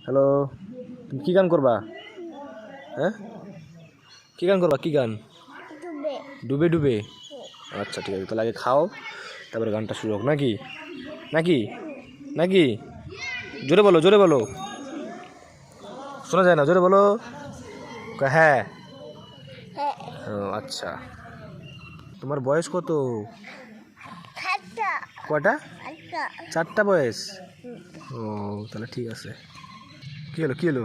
Hello, তুমি কি গান করবা? হ্যাঁ, কি গান করবা? কি গান? ডুবে ডুবে। আচ্ছা ঠিক আছে, তাহলে আগে খাও, তারপরে গানটা শুরু হোক নাকি? নাকি নাকি জোরে বলো, জোরে বলো, শোনা যায় না, জোরে বলো। হ্যাঁ। ও আচ্ছা, তোমার বয়স কত? কয়টা? 4টা বয়স। ও তাহলে ঠিক আছে। কি হলো, কি হলো?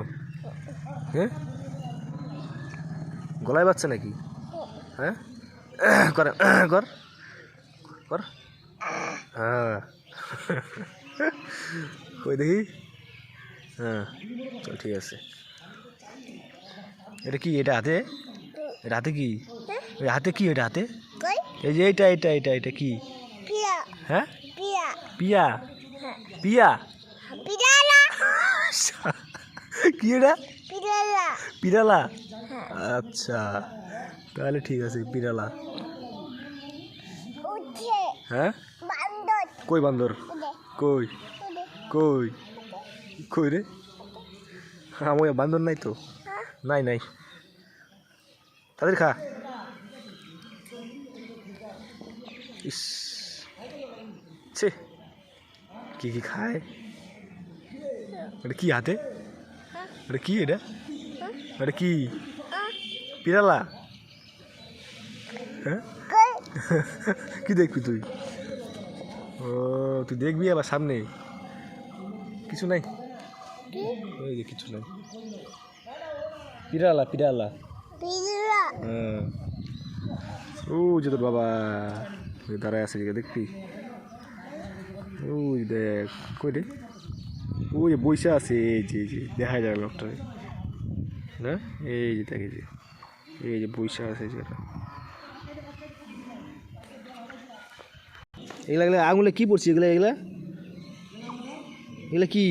হ্যাঁ, গলায় বাচ্চা নাকি? হ্যাঁ, কর কর কর। হ্যাঁ, কই দেখি। হ্যাঁ চল ঠিক আছে। এটা কি? এটা হাতে? এটা হাতে কি? ওই হাতে কি? এটা হাতে এই যে এইটা এইটা এইটা এটা কি? হ্যাঁ, পিয়া। পিয়া কি এটা? পিরালা। আচ্ছা তাহলে ঠিক আছে, পিরালা। হ্যাঁ, কই বান্দর? কই কই কই রে? আমার বান্দর নাই তো, নাই নাই। তাদের খা। ইস, ছে, কি কি খায়? এটা কি হাতে? এটা কি? এটা এটা কি? পিরালা? হ্যাঁ, কি দেখবি তুই? ও তুই দেখবি আবার সামনে? কিছু নাই, ওই যে কিছু নাই। পিরালা পিরালা। হ্যাঁ, ও যে তোর বাবা দাঁড়ায় আছে, দেখবি? ওই দেখ, কই রে? ওই যে বইসা আছে, এই যে দেখা যায় লোকটা না, এই যে দেখে, যে এই যে বইসা আছে যেটা। এগুলা এগুলা আঙুলে কি পড়ছিস? এগুলা এগুলা এগুলা কি?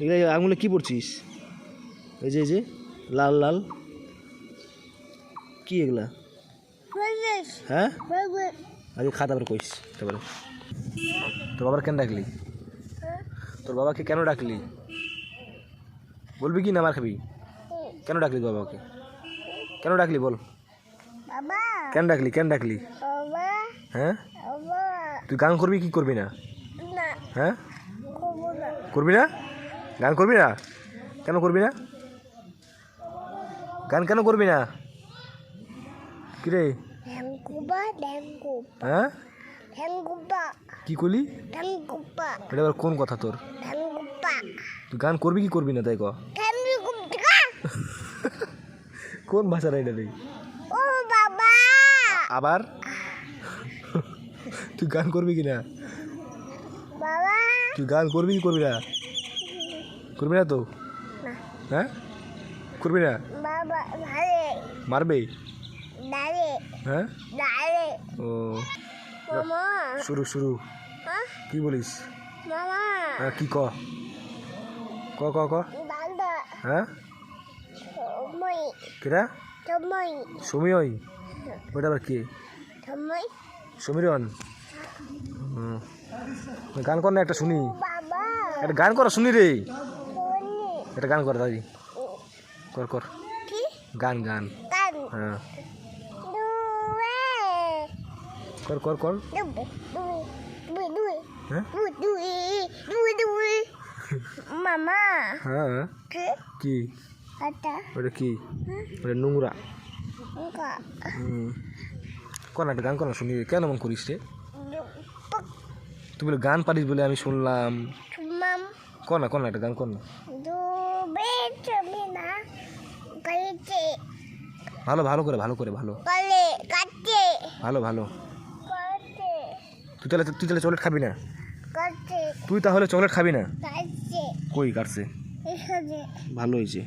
এগুলা আঙুলে কি পড়ছিস? এই যে লাল লাল কি এগুলা? হ্যাঁ, আগে খা তারপরে কইস। তারপরে তোর বাবার কেন ডাকলি? তোর বাবাকে কেন ডাকলি? বলবি কি না মার খাবি? কেন ডাকলি বাবাকে? কেন ডাকলি বল? কেন ডাকলি? কেন ডাকলি? হ্যাঁ, তুই গান করবি কি করবি না? হ্যাঁ, করবি না? গান করবি না? কেন করবি না? গান কেন করবি না? কিরে? হ্যাঁ, কি করলি? এটা আবার কোন কথা তোর? তুই গান করবি কি করবি না তাই ক? কোন ভাষা এটা রে? আবার তুই গান করবি কি না? তুই গান করবি কি করবি না? করবি না তো? হ্যাঁ, করবি না? মারবে? হ্যাঁ, ও শুরু শুরু। কি বলিস? হ্যাঁ, কি ক ক ক ক? হ্যাঁ, কেরা? সময় ওটা আবার কি? সমীরন। গান কর না একটা শুনি, একটা গান কর শুনি রে, একটা গান কর দাদি, কর কর গান গান। হ্যাঁ, কর কর কর। মামা হ্যাঁ, কি ওটা? কি ওটা? নোংরা। কর না একটা গান কর না শুনি। কেন মন করিস রে? তুই বলে গান পারিস বলে আমি শুনলাম। কর না একটা গান কর না। ভালো ভালো করে, ভালো করে, ভালো ভালো ভালো। তুই তাহলে চকলেট খাবি না? তুই তাহলে চকলেট খাবি না? কই কাটছে? ভালো হয়েছে,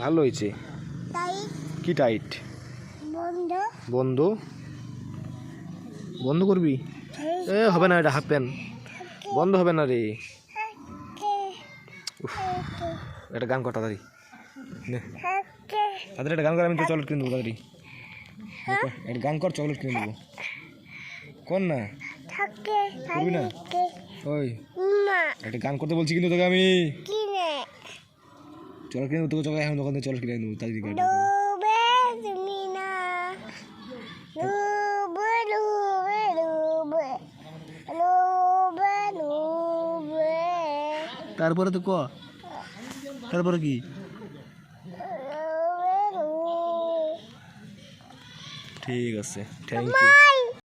ভালো হয়েছে। কি টাইট? বন্ধ বন্ধ করবি? এ হবে না, এটা হাফ প্যান্ট, বন্ধ হবে না রে। একটা গান কর তাড়াতাড়ি, তাড়াতাড়ি একটা গান কর, আমি তো চকলেট কিনে দেবো তাড়াতাড়ি। একটা গান কর, চকলেট কিনে দেবো। কর না, করবি না? ওই না একটা গান করতে বলছি কিন্তু তোকে আমি কিনে চল কিনে তোকে চল এখন দোকান থেকে চল কিনে নেবো তাড়াতাড়ি গাড়ি ডুবে তুমি না ডুবে ডুবে ডুবে ডুবে ডুবে তারপরে তো ক তারপরে কি ডুবে ডুবে ঠিক আছে থ্যাংক ইউ মাই